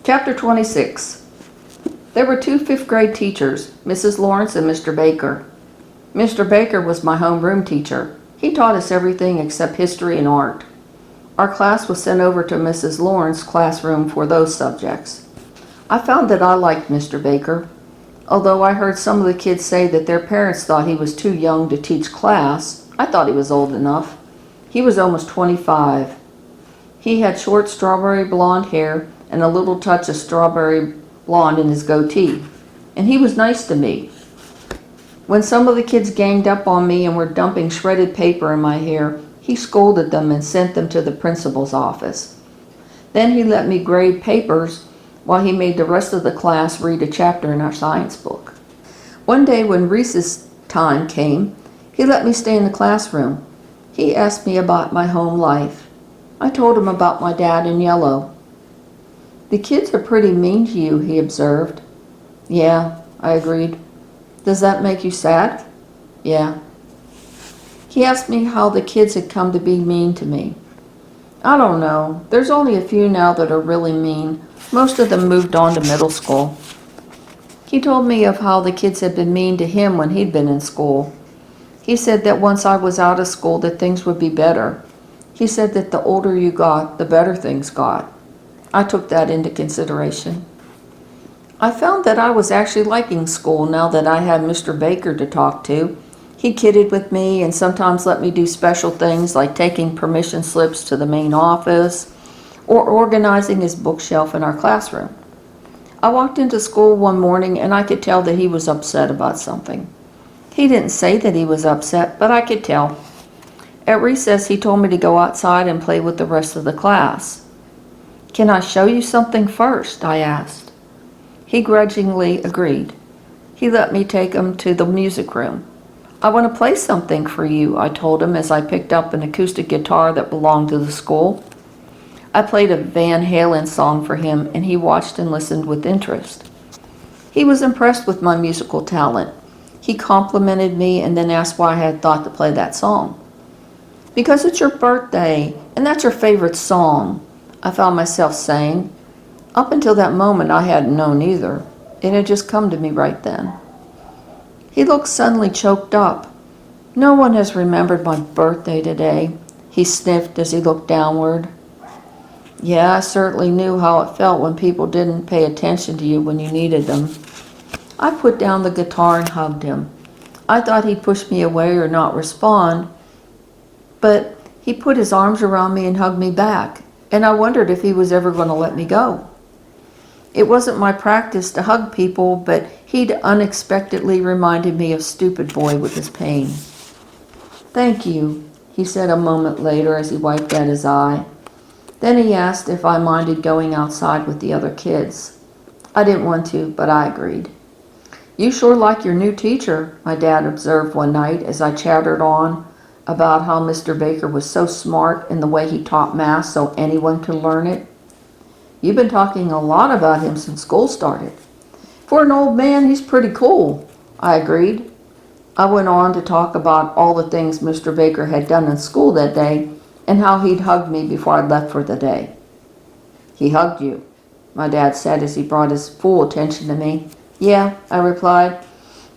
Chapter 26. There were two fifth-grade teachers, Mrs. Lawrence and Mr. Baker. Mr. Baker was my homeroom teacher. He taught us everything except history and art. Our class was sent over to Mrs. Lawrence's classroom for those subjects. I found that I liked Mr. Baker. Although I heard some of the kids say that their parents thought he was too young to teach class, I thought he was old enough. He was almost 25. He had short strawberry blonde hair and a little touch of strawberry blonde in his goatee, and he was nice to me. When some of the kids ganged up on me and were dumping shredded paper in my hair, he scolded them and sent them to the principal's office. Then he let me grade papers while he made the rest of the class read a chapter in our science book. One day when recess time came, he let me stay in the classroom. He asked me about my home life. I told him about my dad in yellow. "The kids are pretty mean to you," he observed. "Yeah," I agreed. "Does that make you sad?" "Yeah." He asked me how the kids had come to be mean to me. "I don't know. There's only a few now that are really mean. Most of them moved on to middle school." He told me of how the kids had been mean to him when he'd been in school. He said that once I was out of school that things would be better. He said that the older you got, the better things got. I took that into consideration. I found that I was actually liking school now that I had Mr. Baker to talk to. He kidded with me and sometimes let me do special things like taking permission slips to the main office or organizing his bookshelf in our classroom. I walked into school one morning and I could tell that he was upset about something. He didn't say that he was upset, but I could tell. At recess, he told me to go outside and play with the rest of the class. "Can I show you something first?" I asked. He grudgingly agreed. He let me take him to the music room. "I want to play something for you," I told him as I picked up an acoustic guitar that belonged to the school. I played a Van Halen song for him, and he watched and listened with interest. He was impressed with my musical talent. He complimented me and then asked why I had thought to play that song. "Because it's your birthday, and that's your favorite song," I found myself saying. Up until that moment, I hadn't known either. It had just come to me right then. He looked suddenly choked up. "No one has remembered my birthday today," he sniffed as he looked downward. Yeah, I certainly knew how it felt when people didn't pay attention to you when you needed them. I put down the guitar and hugged him. I thought he'd push me away or not respond, but he put his arms around me and hugged me back, and I wondered if he was ever going to let me go. It wasn't my practice to hug people, but he'd unexpectedly reminded me of Stupid Boy with his pain. "Thank you," he said a moment later as he wiped at his eye. Then he asked if I minded going outside with the other kids. I didn't want to, but I agreed. "You sure like your new teacher," my dad observed one night as I chattered on about how Mr. Baker was so smart in the way he taught math so anyone could learn it. "You've been talking a lot about him since school started." "For an old man, he's pretty cool," I agreed. I went on to talk about all the things Mr. Baker had done in school that day and how he'd hugged me before I left for the day. "He hugged you," my dad said as he brought his full attention to me. "Yeah," I replied,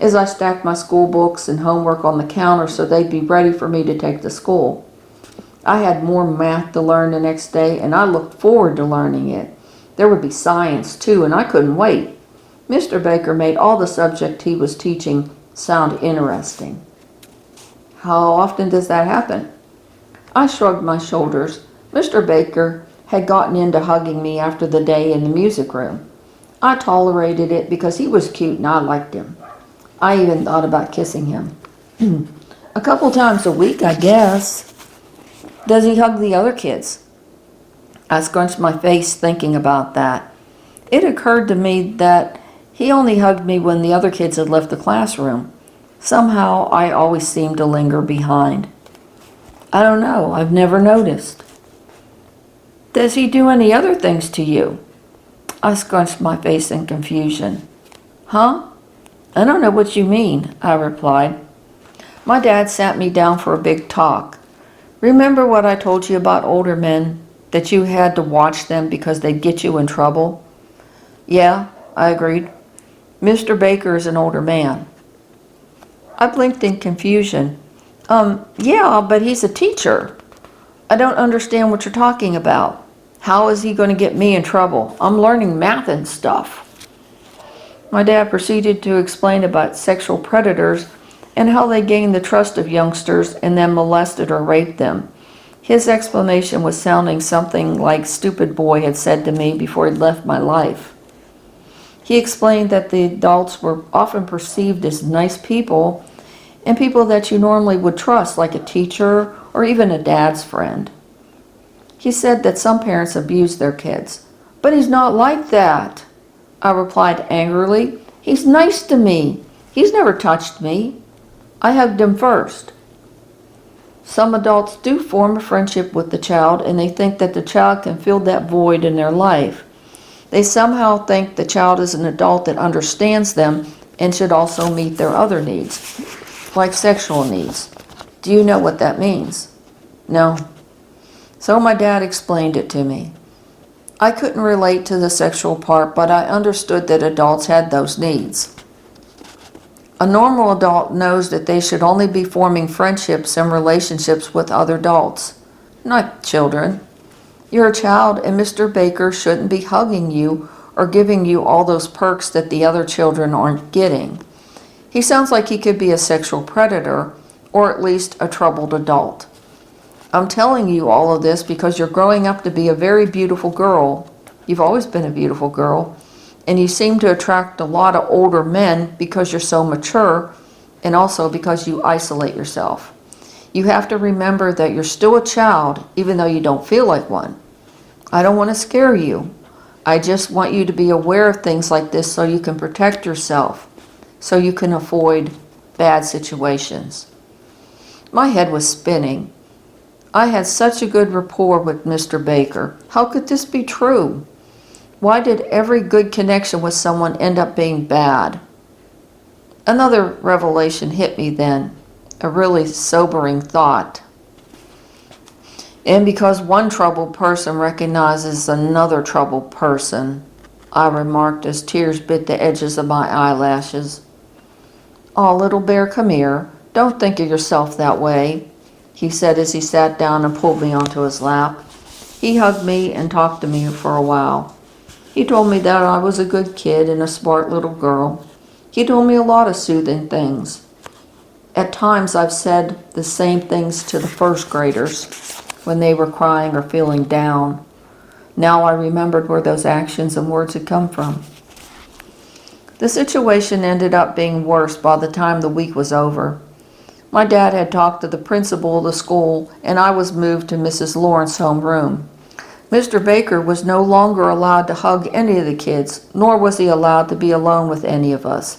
as I stacked my school books and homework on the counter so they'd be ready for me to take to school. I had more math to learn the next day, and I looked forward to learning it. There would be science, too, and I couldn't wait. Mr. Baker made all the subject he was teaching sound interesting. "How often does that happen?" I shrugged my shoulders. Mr. Baker had gotten into hugging me after the day in the music room. I tolerated it because he was cute and I liked him. I even thought about kissing him. "A couple times a week, I guess." "Does he hug the other kids?" I scrunched my face thinking about that. It occurred to me that he only hugged me when the other kids had left the classroom. Somehow, I always seemed to linger behind. "I don't know. I've never noticed." "Does he do any other things to you?" I scrunched my face in confusion. "Huh? I don't know what you mean," I replied. My dad sat me down for a big talk. "Remember what I told you about older men, that you had to watch them because they'd get you in trouble? Yeah, I agreed. Mr. Baker is an older man. I blinked in confusion. Yeah, but he's a teacher. I don't understand what you're talking about. How is he going to get me in trouble? I'm learning math and stuff. My dad proceeded to explain about sexual predators and how they gained the trust of youngsters and then molested or raped them. His explanation was sounding something like stupid boy had said to me before he'd left my life. He explained that the adults were often perceived as nice people and people that you normally would trust, like a teacher or even a dad's friend. He said that some parents abused their kids. But he's not like that, I replied angrily. He's nice to me. He's never touched me. I hugged him first. Some adults do form a friendship with the child and they think that the child can fill that void in their life. They somehow think the child is an adult that understands them and should also meet their other needs, like sexual needs. Do you know what that means? No. So my dad explained it to me. I couldn't relate to the sexual part, but I understood that adults had those needs. A normal adult knows that they should only be forming friendships and relationships with other adults, not children. You're a child and Mr. Baker shouldn't be hugging you or giving you all those perks that the other children aren't getting. He sounds like he could be a sexual predator or at least a troubled adult. I'm telling you all of this because you're growing up to be a very beautiful girl. You've always been a beautiful girl. And you seem to attract a lot of older men because you're so mature and also because you isolate yourself. You have to remember that you're still a child even though you don't feel like one. I don't want to scare you. I just want you to be aware of things like this so you can protect yourself, so you can avoid bad situations. My head was spinning. I had such a good rapport with Mr. Baker. How could this be true? Why did every good connection with someone end up being bad? Another revelation hit me then, a really sobering thought. And because one troubled person recognizes another troubled person, I remarked as tears bit the edges of my eyelashes. "Oh, little bear, come here. Don't think of yourself that way," he said as he sat down and pulled me onto his lap. He hugged me and talked to me for a while. He told me that I was a good kid and a smart little girl. He told me a lot of soothing things. At times I've said the same things to the first graders when they were crying or feeling down. Now I remembered where those actions and words had come from. The situation ended up being worse by the time the week was over. My dad had talked to the principal of the school, and I was moved to Mrs. Lawrence's homeroom. Mr. Baker was no longer allowed to hug any of the kids, nor was he allowed to be alone with any of us.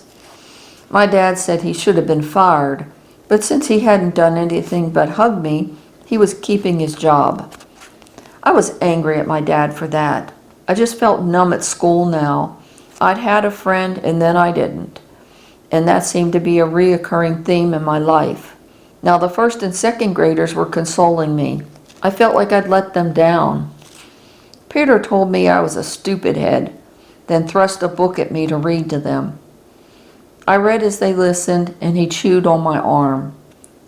My dad said he should have been fired, but since he hadn't done anything but hug me, he was keeping his job. I was angry at my dad for that. I just felt numb at school now. I'd had a friend and then I didn't. And that seemed to be a reoccurring theme in my life. Now the first and second graders were consoling me. I felt like I'd let them down. Peter told me I was a stupid head, then thrust a book at me to read to them. I read as they listened, and he chewed on my arm.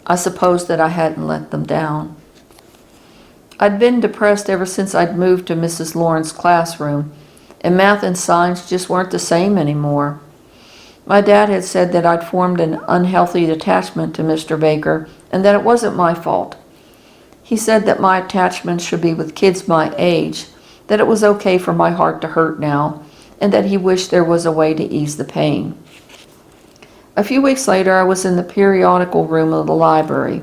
I supposed that I hadn't let them down. I'd been depressed ever since I'd moved to Mrs. Lawrence's classroom, and math and science just weren't the same anymore. My dad had said that I'd formed an unhealthy attachment to Mr. Baker, and that it wasn't my fault. He said that my attachment should be with kids my age, that it was okay for my heart to hurt now, and that he wished there was a way to ease the pain. A few weeks later, I was in the periodical room of the library.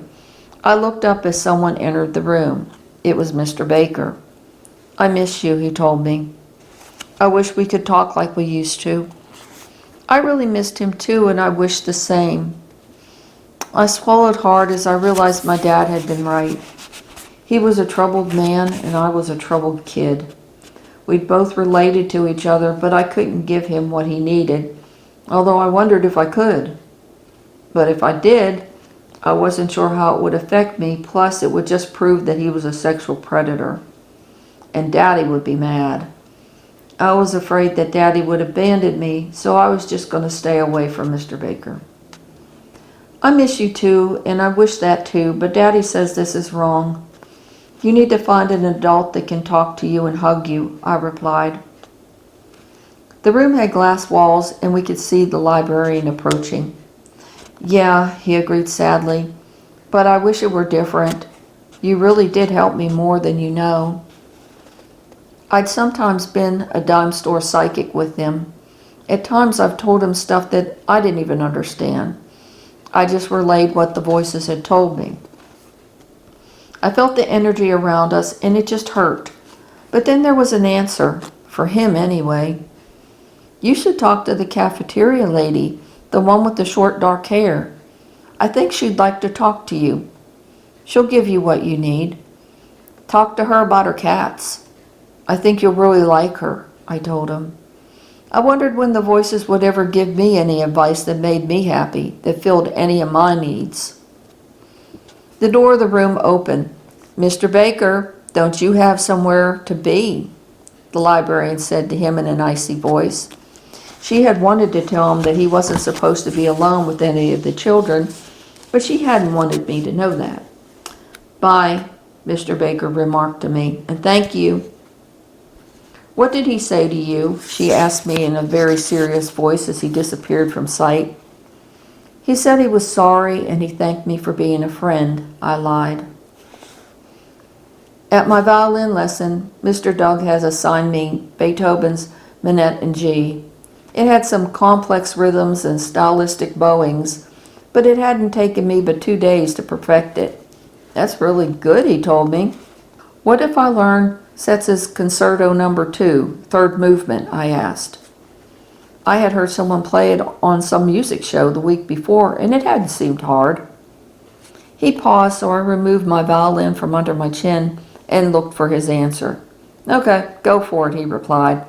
I looked up as someone entered the room. It was Mr. Baker. "I miss you," he told me. "I wish we could talk like we used to." I really missed him too, and I wished the same. I swallowed hard as I realized my dad had been right. He was a troubled man, and I was a troubled kid. We'd both related to each other, but I couldn't give him what he needed, although I wondered if I could. But if I did, I wasn't sure how it would affect me, plus it would just prove that he was a sexual predator. And Daddy would be mad. I was afraid that Daddy would abandon me, so I was just going to stay away from Mr. Baker. I miss you too, and I wish that too, but Daddy says this is wrong. You need to find an adult that can talk to you and hug you, I replied. The room had glass walls, and we could see the librarian approaching. Yeah, he agreed sadly, but I wish it were different. You really did help me more than you know. I'd sometimes been a dime store psychic with him. At times I've told him stuff that I didn't even understand. I just relayed what the voices had told me. I felt the energy around us, and it just hurt. But then there was an answer, for him anyway. You should talk to the cafeteria lady, the one with the short dark hair. I think she'd like to talk to you. She'll give you what you need. Talk to her about her cats. I think you'll really like her, I told him. I wondered when the voices would ever give me any advice that made me happy, that filled any of my needs. The door of the room opened. Mr. Baker, don't you have somewhere to be? The librarian said to him in an icy voice. She had wanted to tell him that he wasn't supposed to be alone with any of the children, but she hadn't wanted me to know that. Bye, Mr. Baker remarked to me, and thank you. What did he say to you? She asked me in a very serious voice as he disappeared from sight. He said he was sorry and he thanked me for being a friend, I lied. At my violin lesson, Mr. Doug has assigned me Beethoven's Minette in G. It had some complex rhythms and stylistic bowings, but it hadn't taken me but 2 days to perfect it. That's really good, he told me. What if I learn Setz's Concerto No. 2, third movement, I asked. I had heard someone play it on some music show the week before, and it hadn't seemed hard. He paused, so I removed my violin from under my chin and looked for his answer. Okay, go for it, he replied.